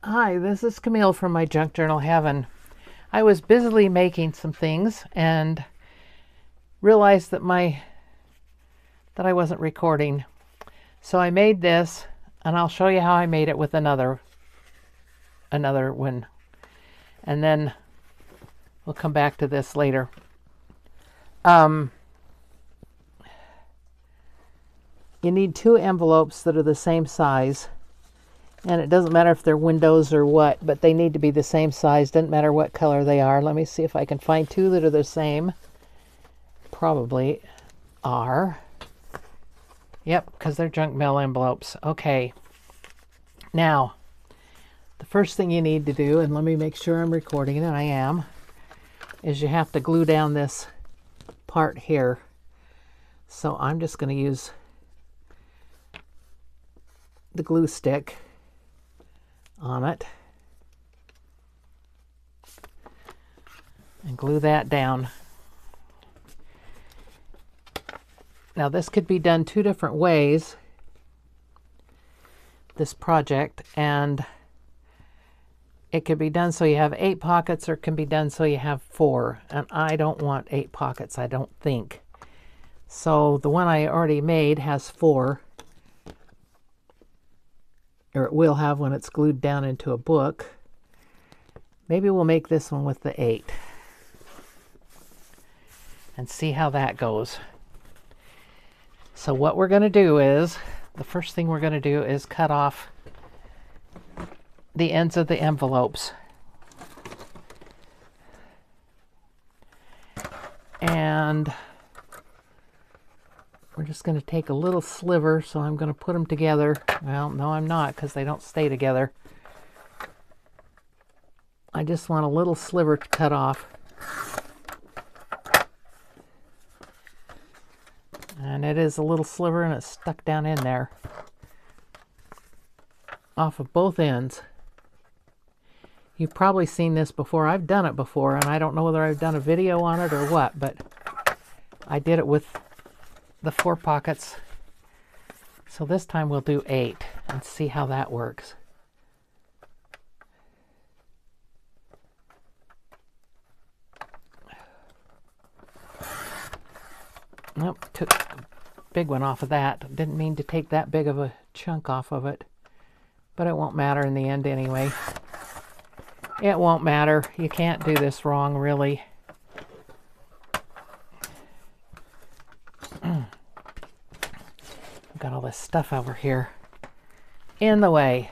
Hi, this is Camille from my Junk Journal Heaven. I was busily making some things and realized that I wasn't recording. So I made this, and I'll show you how I made it with another one. And then we'll come back to this later. You need 2 envelopes that are the same size. And it doesn't matter if they're windows or what, but they need to be the same size. Doesn't matter what color they are. Let me see if I can find 2 that are the same. Probably are. Yep, because they're junk mail envelopes. Okay. Now, the first thing you need to do, and let me make sure I'm recording, and I am, is you have to glue down this part here. So I'm just going to use the glue stick on it and glue that down. Now this could be done 2 different ways, this project, and it could be done so you have 8 pockets, or it can be done so you have 4, and I don't want 8 pockets, I don't think. So the one I already made has 4, or it will have when it's glued down into a book. Maybe we'll make this one with the 8 and see how that goes. So what we're going to do is, the first thing we're going to do is cut off the ends of the envelopes. And we're just going to take a little sliver, so I'm going to put them together. Well, no, I'm not, because they don't stay together. I just want a little sliver to cut off. And it is a little sliver, and it's stuck down in there. Off of both ends. You've probably seen this before. I've done it before, and I don't know whether I've done a video on it or what, but I did it with the 4 pockets. So this time we'll do 8 and see how that works. Nope, took a big one off of that. Didn't mean to take that big of a chunk off of it, but it won't matter in the end anyway. It won't matter. You can't do this wrong, really. I've got all this stuff over here in the way.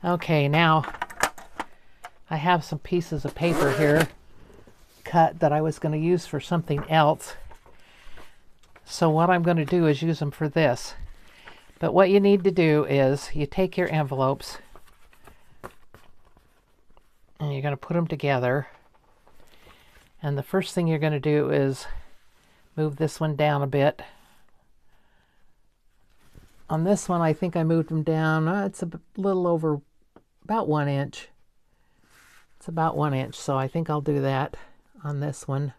Okay, now I have some pieces of paper here cut that I was going to use for something else. So what I'm going to do is use them for this. But what you need to do is you take your envelopes and you're going to put them together. And the first thing you're going to do is move this one down a bit. On this one, I think I moved them down. It's a little over about 1 inch. It's about 1 inch, so I think I'll do that on this one.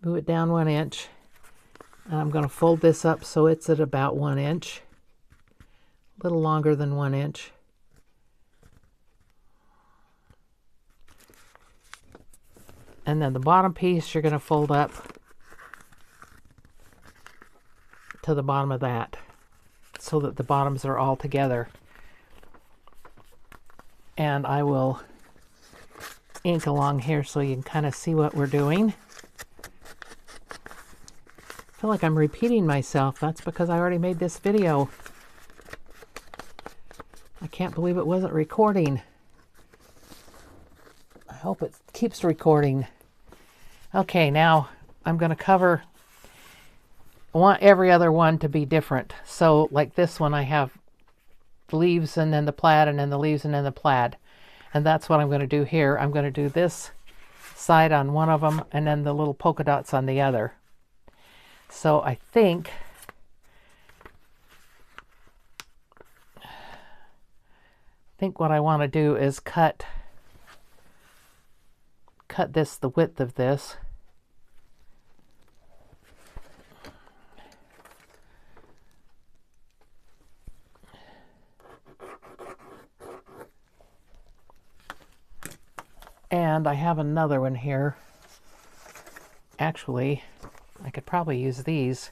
Move it down 1 inch. And I'm going to fold this up so it's at about 1 inch. A little longer than 1 inch. And then the bottom piece you're going to fold up to the bottom of that, so that the bottoms are all together. And I will ink along here so you can kind of see what we're doing. I feel like I'm repeating myself. That's because I already made this video. I can't believe it wasn't recording. I hope it keeps recording. Okay, now I'm going to cover. I want every other one to be different. So like this one, I have the leaves and then the plaid, and then the leaves and then the plaid. And that's what I'm going to do here. I'm going to do this side on one of them and then the little polka dots on the other. So I think what I want to do is cut this, the width of this. And I have another one here. Actually, I could probably use these.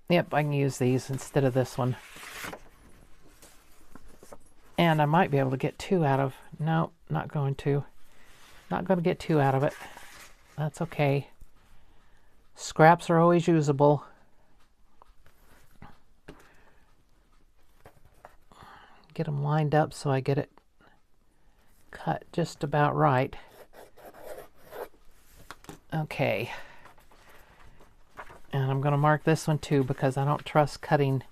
Yep, I can use these instead of this one. And I might be able to get 2 out of... No, not going to. Not going to get 2 out of it. That's okay. Scraps are always usable. Get them lined up so I get it cut just about right. Okay. And I'm going to mark this one too because I don't trust cutting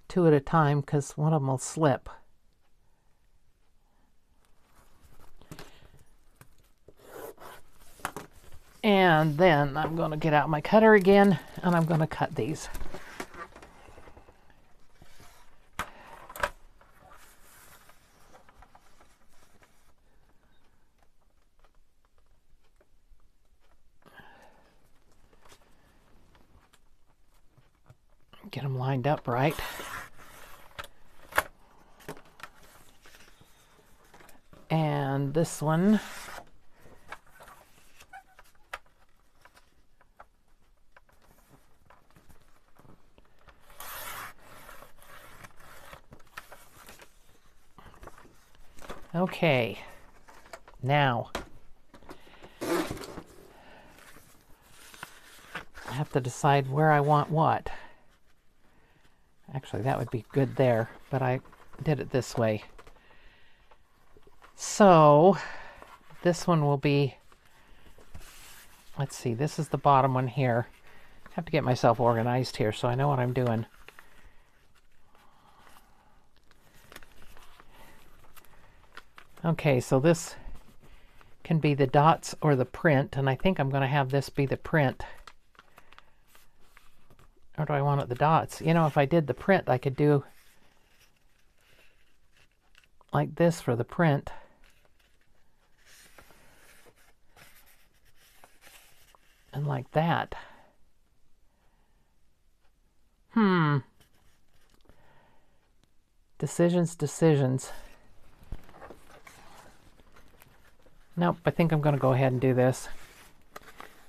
2 at a time because one of them will slip. And then I'm going to get out my cutter again and I'm going to cut these. Get them lined up right. And this one, okay, now I have to decide where I want what. Actually, that would be good there, but I did it this way. So this one will be, let's see, this is the bottom one here. I have to get myself organized here so I know what I'm doing. Okay, so this can be the dots or the print, and I think I'm going to have this be the print. Or do I want it the dots? You know, if I did the print, I could do like this for the print. And like that. Decisions. Nope, I think I'm going to go ahead and do this.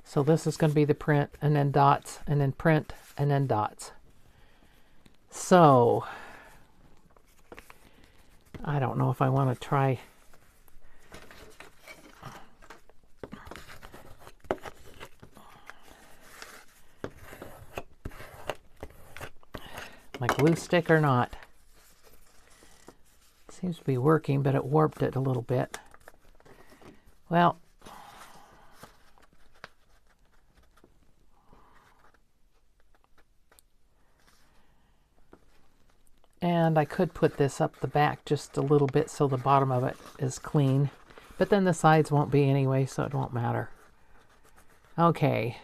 So this is going to be the print, and then dots, and then print, and then dots. So, I don't know if I want to try... my glue stick or not. Seems to be working, but it warped it a little bit. Well, and I could put this up the back just a little bit so the bottom of it is clean, but then the sides won't be anyway, so it won't matter. Okay,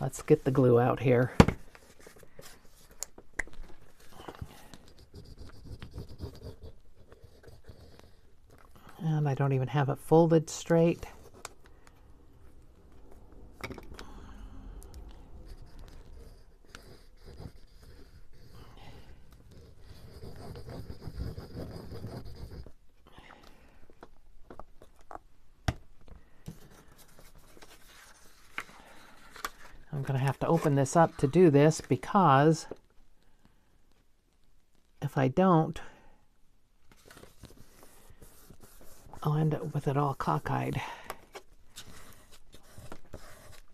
let's get the glue out here. And I don't even have it folded straight. I'm going to have to open this up to do this because if I don't, I'll end up with it all cockeyed.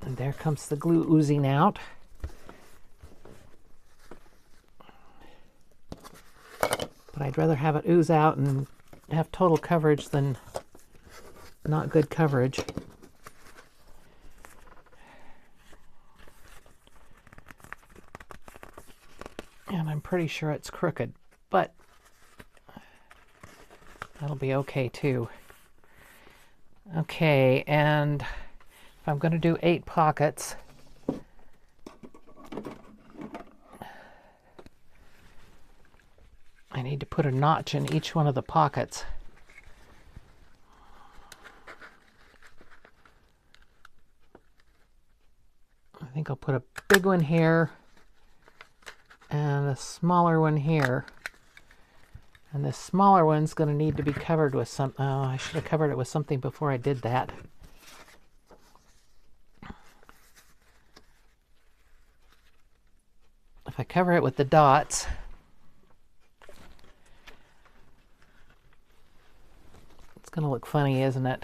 And there comes the glue oozing out. But I'd rather have it ooze out and have total coverage than not good coverage. And I'm pretty sure it's crooked, but that'll be okay too. Okay, and if I'm going to do 8 pockets, I need to put a notch in each one of the pockets. I think I'll put a big one here and a smaller one here. And this smaller one's going to need to be covered with some... Oh, I should have covered it with something before I did that. If I cover it with the dots, it's going to look funny, isn't it?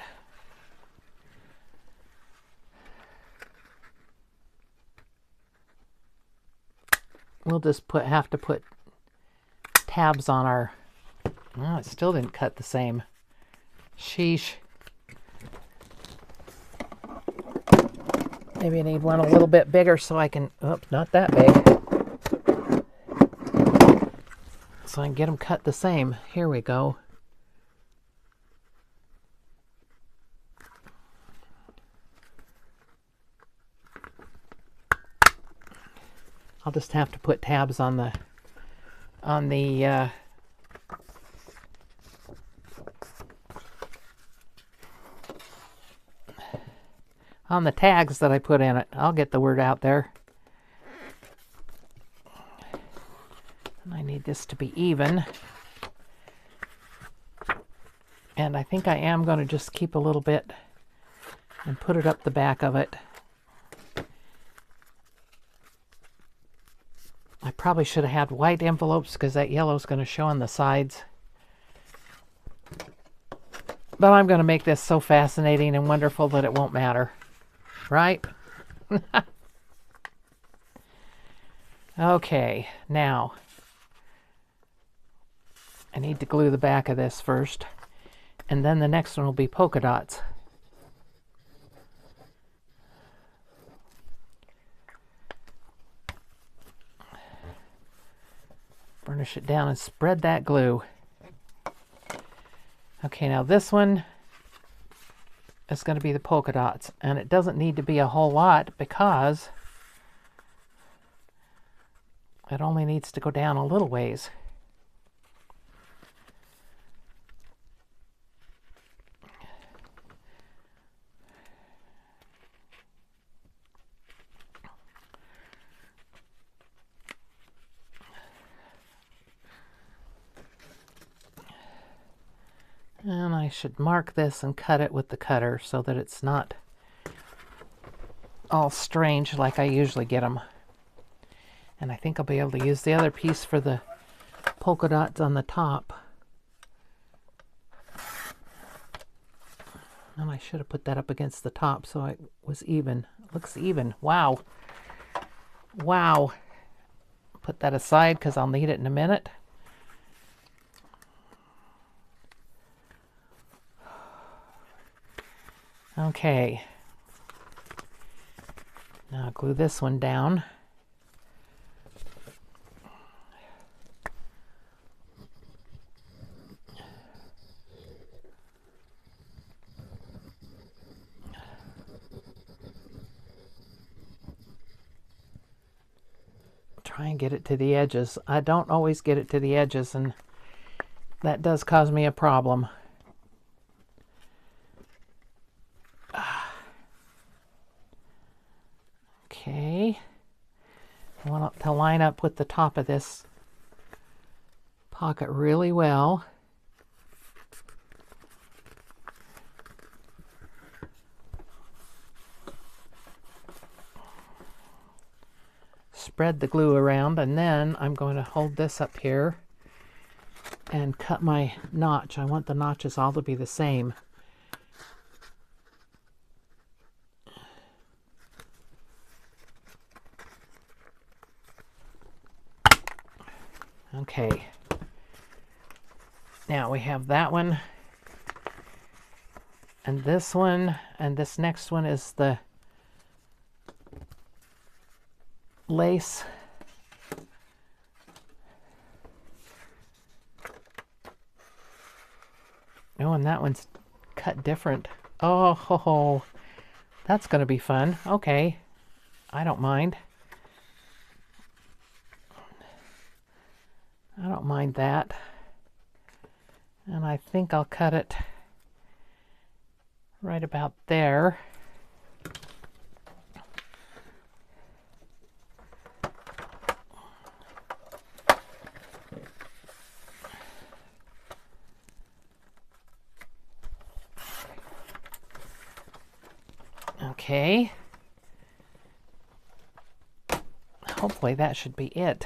We'll just have to put tabs on our... Oh, it still didn't cut the same. Sheesh. Maybe I need one a little bit bigger so I can... Oh, not that big. So I can get them cut the same. Here we go. I'll just have to put tabs on the tags that I put in it. I'll get the word out there. And I need this to be even. And I think I am going to just keep a little bit and put it up the back of it. I probably should have had white envelopes because that yellow is going to show on the sides. But I'm going to make this so fascinating and wonderful that it won't matter. Right? Okay, now I need to glue the back of this first, and then the next one will be polka dots. Burnish it down and spread that glue. Okay, now this one is going to be the polka dots, and it doesn't need to be a whole lot because it only needs to go down a little ways. And I should mark this and cut it with the cutter so that it's not all strange like I usually get them. And I think I'll be able to use the other piece for the polka dots on the top. And I should have put that up against the top so it was even. It looks even. Wow. Wow. Put that aside because I'll need it in a minute. Okay. Now I'll glue this one down. Try and get it to the edges. I don't always get it to the edges, and that does cause me a problem. Okay. I want it to line up with the top of this pocket really well. Spread the glue around, and then I'm going to hold this up here and cut my notch. I want the notches all to be the same. Okay. Now we have that one, and this one, and this next one is the lace. Oh, and that one's cut different. Oh, ho, ho. That's going to be fun. Okay. I don't mind. I don't mind that. And I think I'll cut it right about there. Okay. Hopefully that should be it.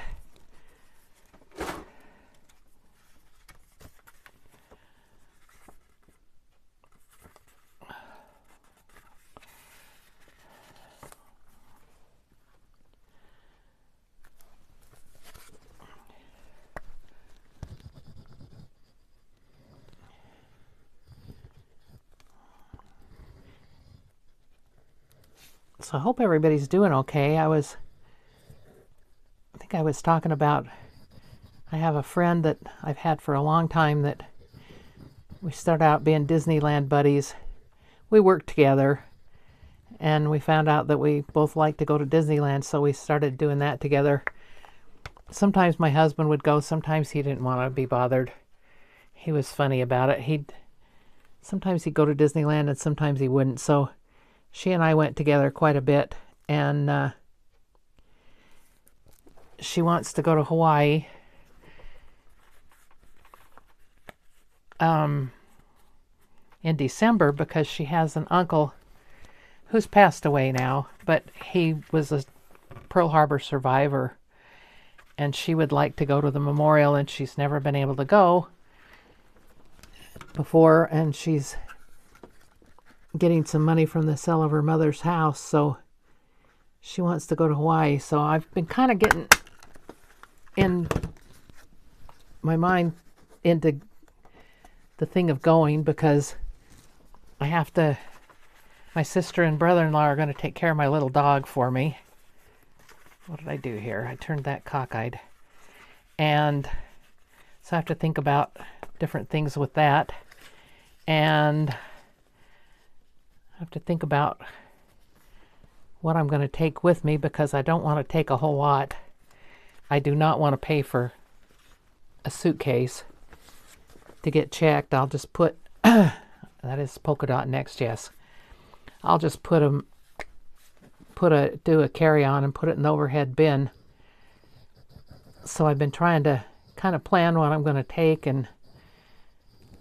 So I hope everybody's doing okay. I think I was talking about, I have a friend that I've had for a long time that we started out being Disneyland buddies. We worked together and we found out that we both liked to go to Disneyland, so we started doing that together. Sometimes my husband would go, sometimes he didn't want to be bothered. He was funny about it. Sometimes he'd go to Disneyland and sometimes he wouldn't. So she and I went together quite a bit, and she wants to go to Hawaii. In December, because she has an uncle who's passed away now, but he was a Pearl Harbor survivor, and she would like to go to the memorial, and she's never been able to go before, and she's getting some money from the sale of her mother's house, so she wants to go to Hawaii. So I've been kind of getting in my mind into the thing of going, because I have to, my sister and brother-in-law are going to take care of my little dog for me. What did I do here? I turned that cockeyed. And so I have to think about different things with that. And I have to think about what I'm going to take with me, because I don't want to take a whole lot. I do not want to pay for a suitcase to get checked. I'll just put, that is polka dot next, yes. I'll just do a carry-on and put it in the overhead bin. So I've been trying to kind of plan what I'm going to take, and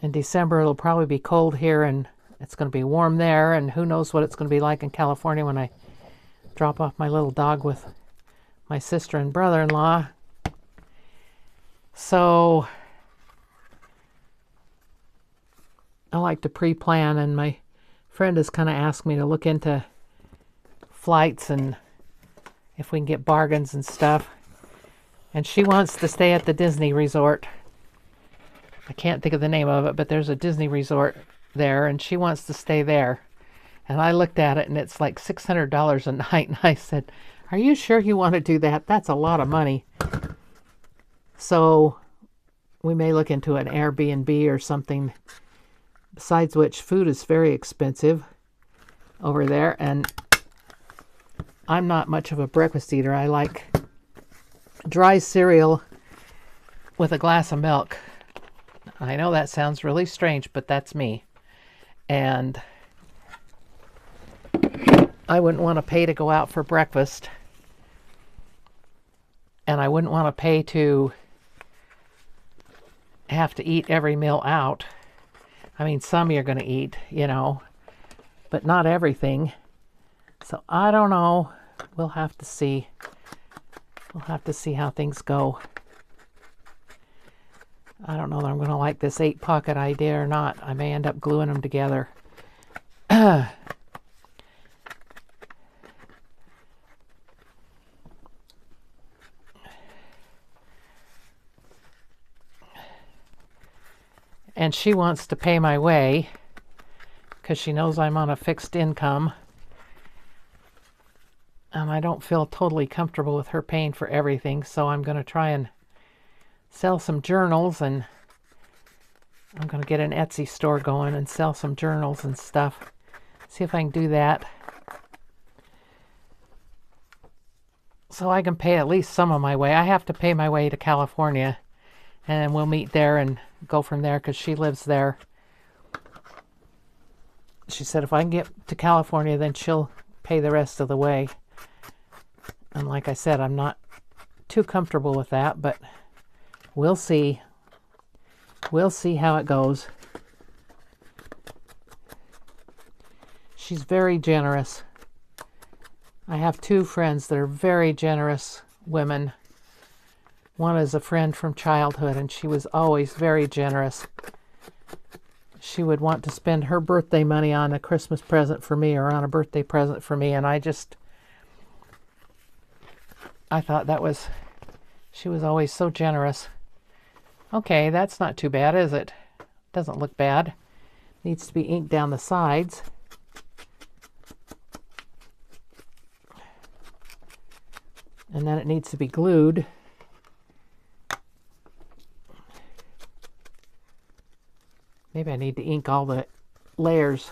in December it'll probably be cold here and it's going to be warm there, and who knows what it's going to be like in California when I drop off my little dog with my sister and brother-in-law. So I like to pre-plan, and my friend has kind of asked me to look into flights and if we can get bargains and stuff. And she wants to stay at the Disney resort. I can't think of the name of it, but there's a Disney resort there, and she wants to stay there. And I looked at it, and it's like $600 a night, and I said, "Are you sure you want to do that? That's a lot of money." So we may look into an Airbnb or something. Besides which, food is very expensive over there, and I'm not much of a breakfast eater. I like dry cereal with a glass of milk. I know that sounds really strange, but that's me. And I wouldn't want to pay to go out for breakfast, and I wouldn't want to pay to have to eat every meal out. I mean, some you're going to eat, but not everything. So I don't know. We'll have to see. We'll have to see how things go. I don't know that I'm going to like this 8-pocket idea or not. I may end up gluing them together. And she wants to pay my way because she knows I'm on a fixed income. And I don't feel totally comfortable with her paying for everything, so I'm going to try and sell some journals, and I'm going to get an Etsy store going and sell some journals and stuff. See if I can do that, so I can pay at least some of my way. I have to pay my way to California, and then we'll meet there and go from there, because she lives there. She said if I can get to California, then she'll pay the rest of the way. And like I said, I'm not too comfortable with that, but we'll see. We'll see how it goes. She's very generous. I have two friends that are very generous women. One is a friend from childhood, and she was always very generous. She would want to spend her birthday money on a Christmas present for me or on a birthday present for me, and I thought she was always so generous. Okay, that's not too bad, is it? Doesn't look bad. Needs to be inked down the sides. And then it needs to be glued. Maybe I need to ink all the layers.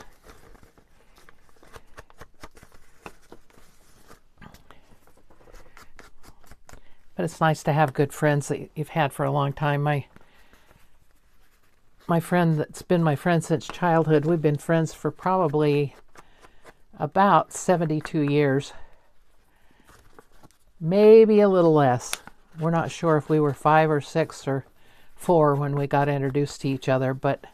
But it's nice to have good friends that you've had for a long time. My friend that's been my friend since childhood, we've been friends for probably about 72 years. Maybe a little less. We're not sure if we were 5 or 6 or 4 when we got introduced to each other, but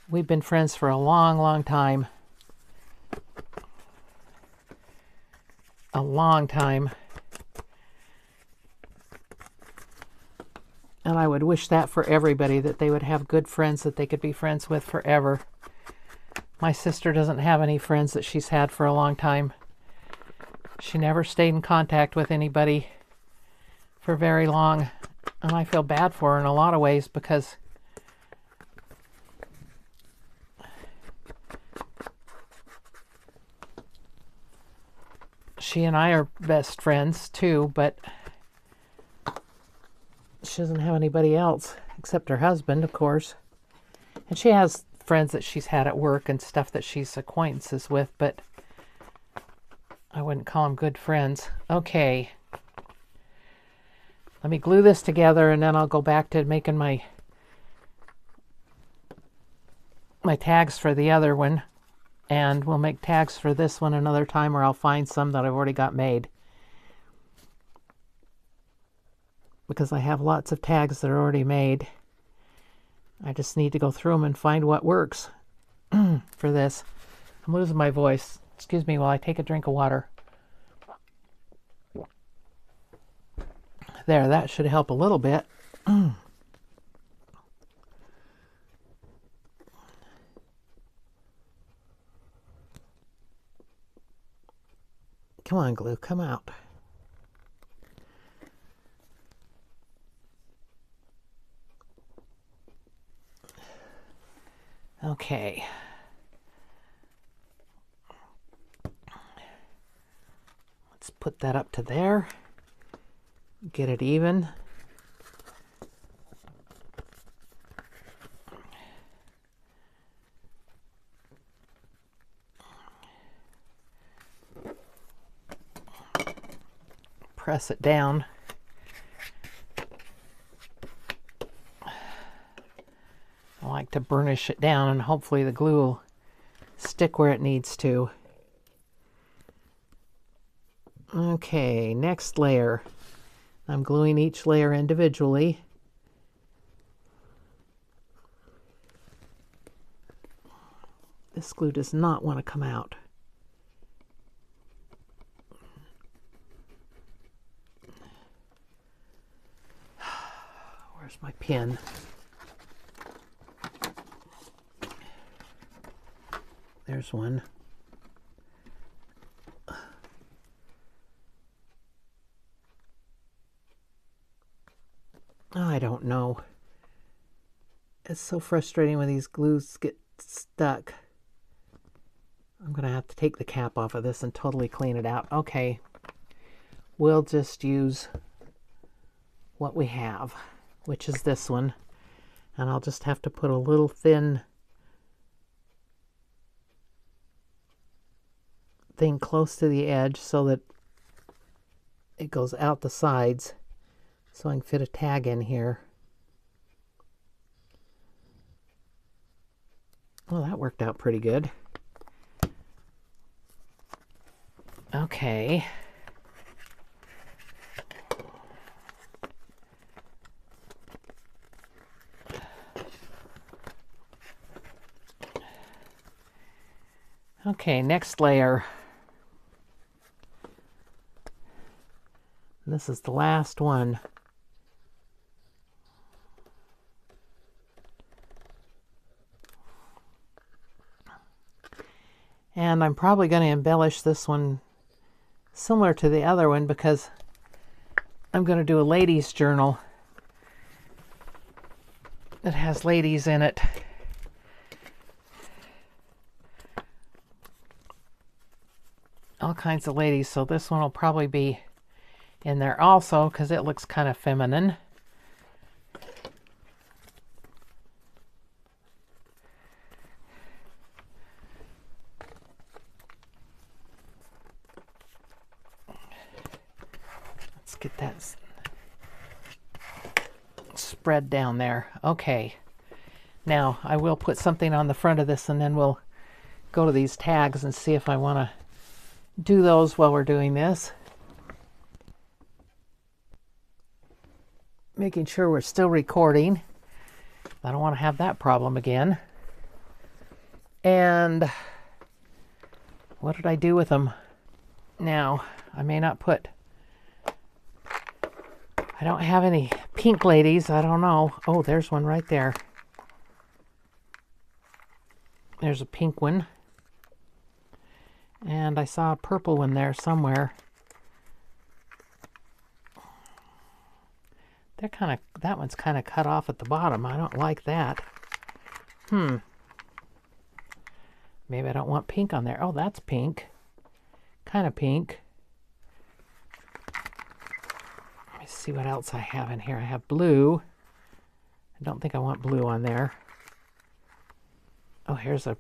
we've been friends for a long, long time. A long time. And I would wish that for everybody, that they would have good friends that they could be friends with forever. My sister doesn't have any friends that she's had for a long time. She never stayed in contact with anybody for very long. And I feel bad for her in a lot of ways because she and I are best friends too, but she doesn't have anybody else except her husband, of course. And she has friends that she's had at work and stuff that she's acquaintances with, but I wouldn't call them good friends. Okay. Let me glue this together and then I'll go back to making my tags for the other one. And we'll make tags for this one another time, or I'll find some that I've already got made. Because I have lots of tags that are already made. I just need to go through them and find what works for this. I'm losing my voice. Excuse me while I take a drink of water. There, that should help a little bit. Come on, glue, come out. Okay. Let's put that up to there. Get it even. Press it down. I like to burnish it down and hopefully the glue will stick where it needs to. Okay, next layer. I'm gluing each layer individually. This glue does not want to come out. Where's my pin? There's one. I don't know. It's so frustrating when these glues get stuck. I'm going to have to take the cap off of this and totally clean it out. Okay. We'll just use what we have, which is this one. And I'll just have to put a little thin thing close to the edge so that it goes out the sides, so I can fit a tag in here. Well, that worked out pretty good. Okay. Okay, next layer. And this is the last one. And I'm probably going to embellish this one similar to the other one because I'm going to do a ladies' journal that has ladies in it. All kinds of ladies, so this one will probably be in there also because it looks kind of feminine. Let's get that spread down there. Okay. Now I will put something on the front of this and then we'll go to these tags and see if I want to do those while we're doing this. Making sure we're still recording. I don't want to have that problem again. And what did I do with them? Now, I may not put... I don't have any pink ladies. I don't know. Oh, there's one right there. There's a pink one. And I saw a purple one there somewhere. They're kind of, that one's kind of cut off at the bottom. I don't like that. Maybe I don't want pink on there. Oh, that's pink. Kind of pink. Let me see what else I have in here. I have blue. I don't think I want blue on there. Oh, here's a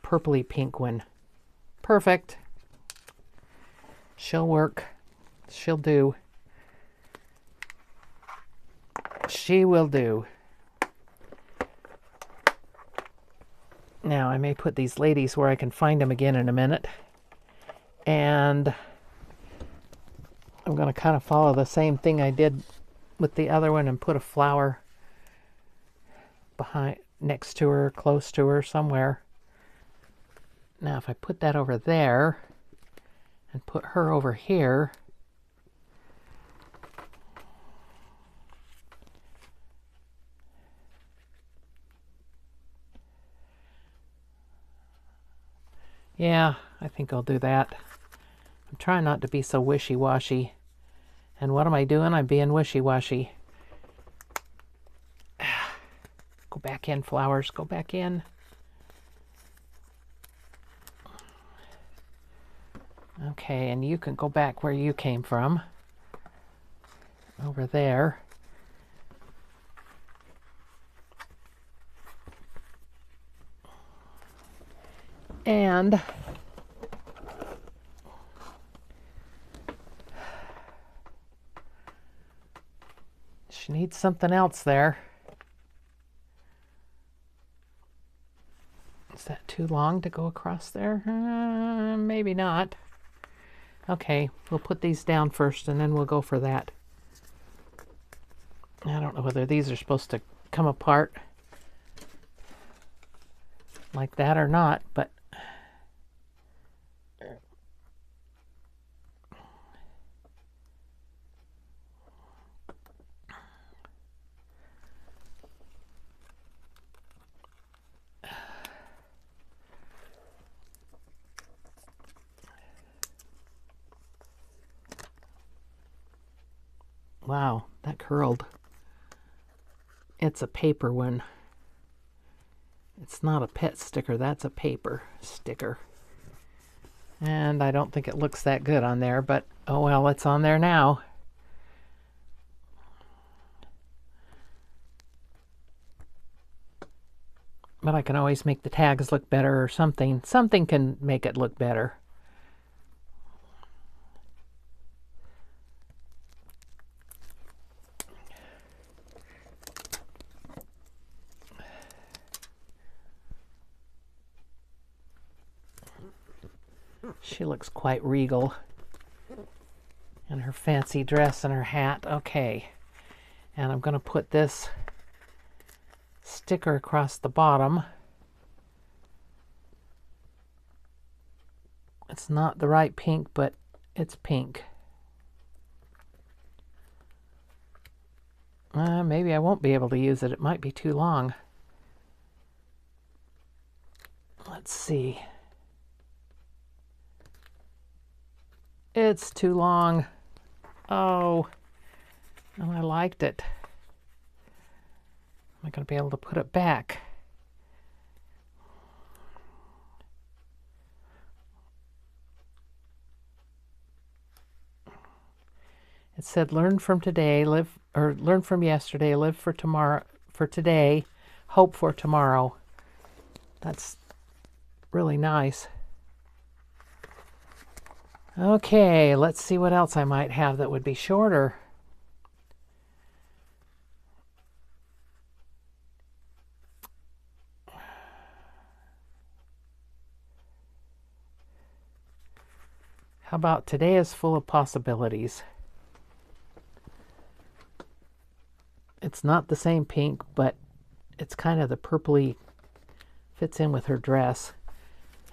purpley pink one. Perfect. She'll work. She'll do. She will do. Now, I may put these ladies where I can find them again in a minute. And I'm going to kind of follow the same thing I did with the other one and put a flower behind, next to her, close to her, somewhere. Now, if I put that over there and put her over here, yeah, I think I'll do that. I'm trying not to be so wishy-washy. And what am I doing? I'm being wishy-washy. Go back in, flowers. Go back in. Okay, and you can go back where you came from. Over there. And she needs something else there. Is that too long to go across there? Maybe not. Okay, we'll put these down first and then we'll go for that. I don't know whether these are supposed to come apart like that or not, but wow, that curled. It's a paper one. It's not a pet sticker, that's a paper sticker. And I don't think it looks that good on there, but oh well, it's on there now. But I can always make the tags look better or something. Something can make it look better. She looks quite regal in her fancy dress and her hat. Okay, and I'm going to put this sticker across the bottom. It's not the right pink, but it's pink. Maybe I won't be able to use it. It might be too long. Let's see. It's too long. Oh, well, I liked it. Am I going to be able to put it back? It said, learn from today, learn from yesterday, live for tomorrow, for today, hope for tomorrow. That's really nice. Okay, let's see what else I might have that would be shorter. How about today is full of possibilities? It's not the same pink, but it's kind of the purpley, fits in with her dress.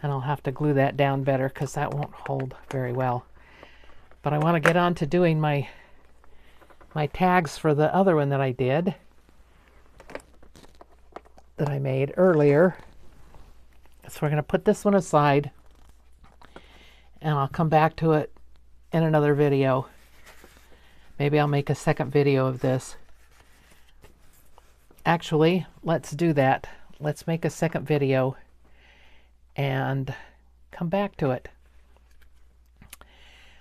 And I'll have to glue that down better because that won't hold very well. But I want to get on to doing my tags for the other one that I did, that I made earlier. So we're going to put this one aside, and I'll come back to it in another video. Maybe I'll make a second video of this. Actually, let's do that. Let's make a second video and come back to it.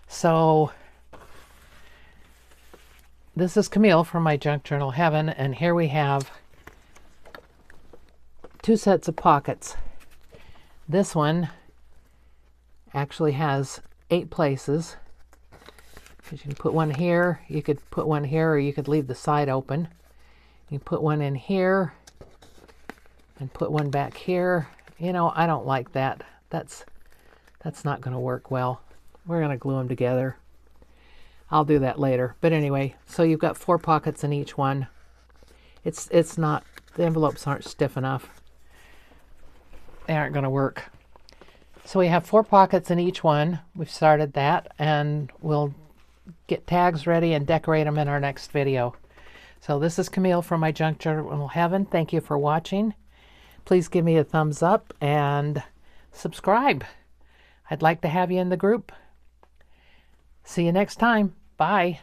So this is Camille from my Junk Journal Heaven, and here we have 2 sets of pockets. This one actually has 8 places. You can put one here, you could put one here, or you could leave the side open. You put one in here and put one back here. You know, I don't like that. That's not going to work well. We're going to glue them together. I'll do that later. But anyway, so you've got 4 pockets in each one. It's not, the envelopes aren't stiff enough. They aren't going to work. So we have 4 pockets in each one. We've started that, and we'll get tags ready and decorate them in our next video. So this is Camille from my Junk Journal Heaven. Thank you for watching. Please give me a thumbs up and subscribe. I'd like to have you in the group. See you next time. Bye.